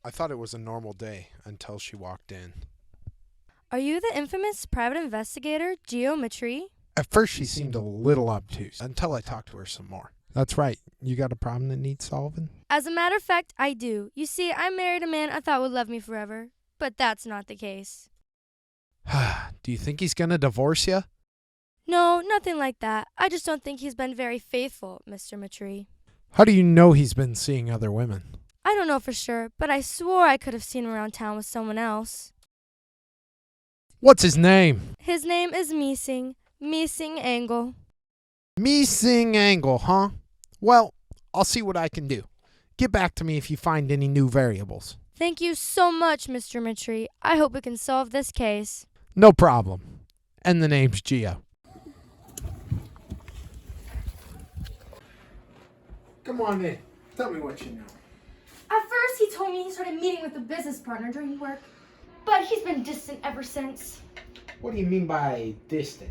I thought it was a normal day until she walked in. Are you the infamous private investigator, mTree? At first, she seemed a little obtuse until I talked to her some more. That's right. You got a problem that needs solving? As a matter of fact, I do. You see, I married a man I thought would love me forever. But that's not the case. Do you think he's gonna divorce you? No, nothing like that. I just don't think he's been very faithful, Mr. mTree. How do you know he's been seeing other women? I don't know for sure, but I swore I could have seen him around town with someone else. What's his name? His name is Missing Angle. Missing Angle, huh? Well, I'll see what I can do. Get back to me if you find any new variables. Thank you so much, Mr. mTree. I hope we can solve this case. No problem. And the name's Gio. Come on in. Tell me what you know. At first, he told me he started meeting with a business partner during work, but he's been distant ever since. What do you mean by distant?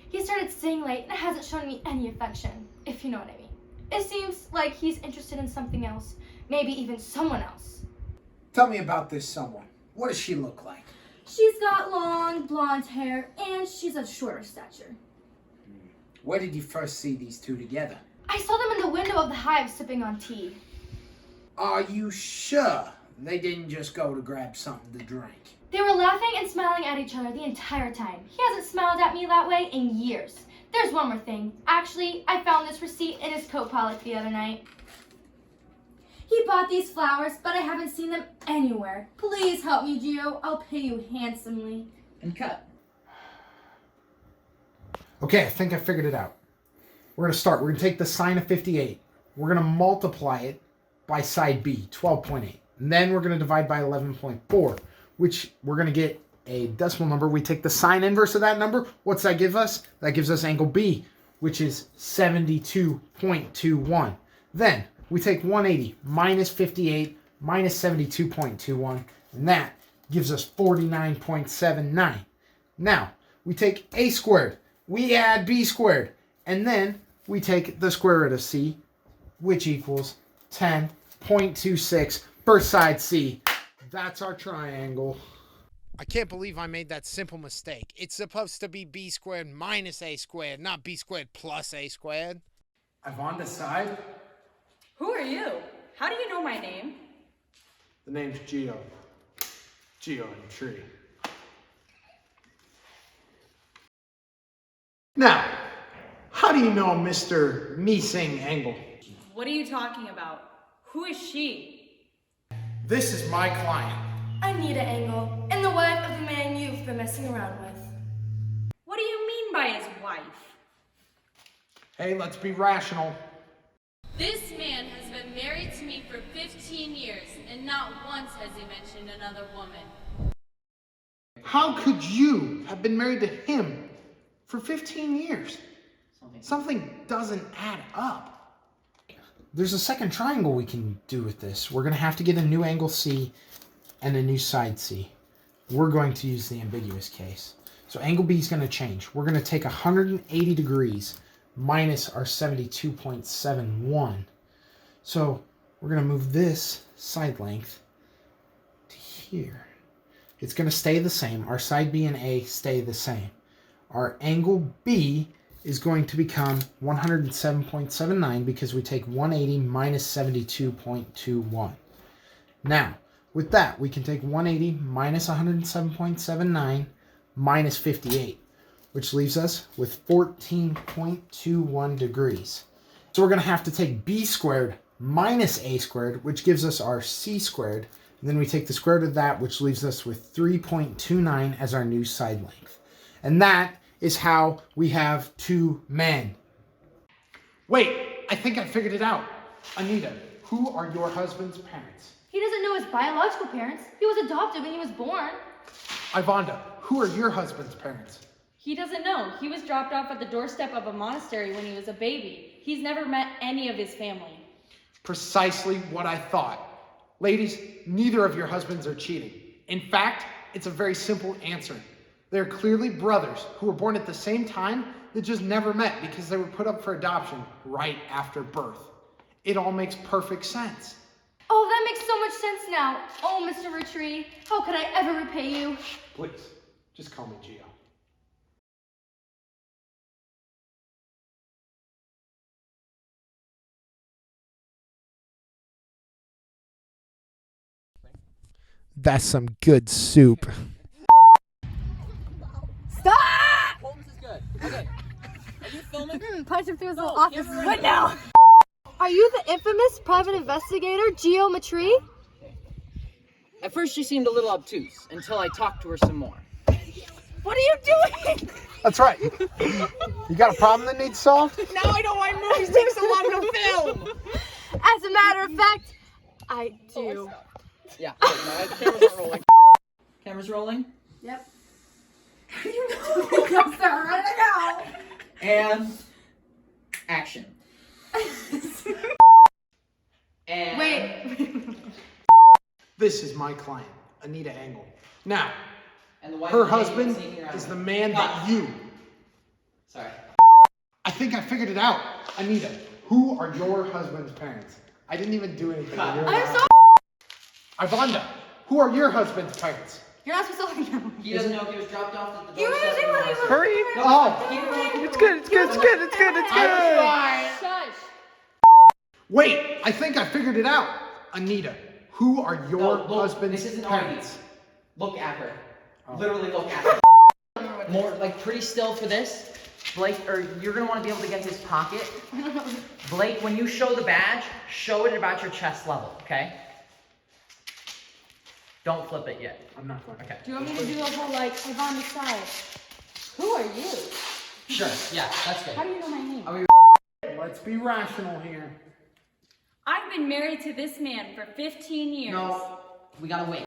He started staying late and hasn't shown me any affection, if you know what I mean. It seems like he's interested in something else, maybe even someone else. Tell me about this someone. What does she look like? She's got long blonde hair and she's of shorter stature. Where did you first see these two together? I saw them in the window of the hive sipping on tea. Are you sure they didn't just go to grab something to drink? They were laughing and smiling at each other the entire time. He hasn't smiled at me that way in years. There's one more thing. Actually, I found this receipt in his coat pocket the other night. He bought these flowers, but I haven't seen them anywhere. Please help me, Gio. I'll pay you handsomely. And cut. Okay, I think I figured it out. We're going to start. We're going to take the sine of 58. We're going to multiply it by side B, 12.8. And then we're going to divide by 11.4, which we're going to get a decimal number. We take the sine inverse of that number. What's that give us? That gives us angle B, which is 72.21. Then we take 180 minus 58 minus 72.21, and that gives us 49.79. Now, we take a squared, we add b squared, and then we take the square root of c, which equals 10.26 for side C. That's our triangle. I can't believe I made that simple mistake. It's supposed to be b squared minus a squared, not b squared plus a squared. I've on the side. Who are you? How do you know my name? The name's Gio. Gio and Tree. Now, how do you know Mr. Missing Angle? What are you talking about? Who is she? This is my client. Anita Angle, and the wife of the man you've been messing around with. What do you mean by his wife? Hey, let's be rational. This man has been married to me for 15 years, and not once has he mentioned another woman. How could you have been married to him for 15 years? Something doesn't add up. There's a second triangle we can do with this. We're going to have to get a new angle C and a new side C. We're going to use the ambiguous case. So angle B is going to change. We're going to take 180 degrees minus our 72.71. So we're going to move this side length to here. It's going to stay the same. Our side B and A stay the same. Our angle B is going to become 107.79 because we take 180 minus 72.21. Now, with that, we can take 180 minus 107.79 minus 58, which leaves us with 14.21 degrees. So we're going to have to take b squared minus a squared, which gives us our c squared. And then we take the square root of that, which leaves us with 3.29 as our new side length. And that is how we have two men. Wait, I think I figured it out. Anita, who are your husband's parents? He doesn't know his biological parents. He was adopted when he was born. Ivanda, who are your husband's parents? He doesn't know. He was dropped off at the doorstep of a monastery when he was a baby. He's never met any of his family. Precisely what I thought. Ladies, neither of your husbands are cheating. In fact, it's a very simple answer. They're clearly brothers who were born at the same time that just never met because they were put up for adoption right after birth. It all makes perfect sense. Oh, that makes so much sense now. Oh, Mr. mTree, how could I ever repay you? Please, just call me Gio. That's some good soup. Stop! Holmes is good. Okay. Are you filming? Punch him through his little office window. Are you the infamous private investigator, Gio mTree? At first she seemed a little obtuse until I talked to her some more. What are you doing? That's right. You got a problem that needs solved? Now I know why movies take so long to film! As a matter of fact, I do. Yeah, no, cameras aren't rolling. Cameras rolling? Yep. And action. And Wait. This is my client, Anita Engel. Now, And the wife her of Daniel husband sneaking around is her. the man Cut. that you. Sorry. I think I figured it out. Anita, who are your husband's parents? I didn't even do anything. Cut. You're I'm allowed. so. Ivanda, who are your husband's parents? You're not supposed to know. He doesn't know he was dropped off at the You doorstep. were of the doing Hurry. Oh, It's good, it's good, it's good, it's good, it's good. Shush. wait, I think I figured it out. Anita, who are your No, look, husband's this isn't parents? Look at her. Literally look at her. More like pretty still for this. Blake, or you're gonna want to be able to get his pocket. Blake, when you show the badge, show it about your chest level, okay? Don't flip it yet. I'm not going. Okay. Do you want me to do a whole like Ivana style? Who are you? Sure. Yeah, that's good. How do you know my name? Are we Let's be rational here. I've been married to this man for 15 years. No, we gotta wait.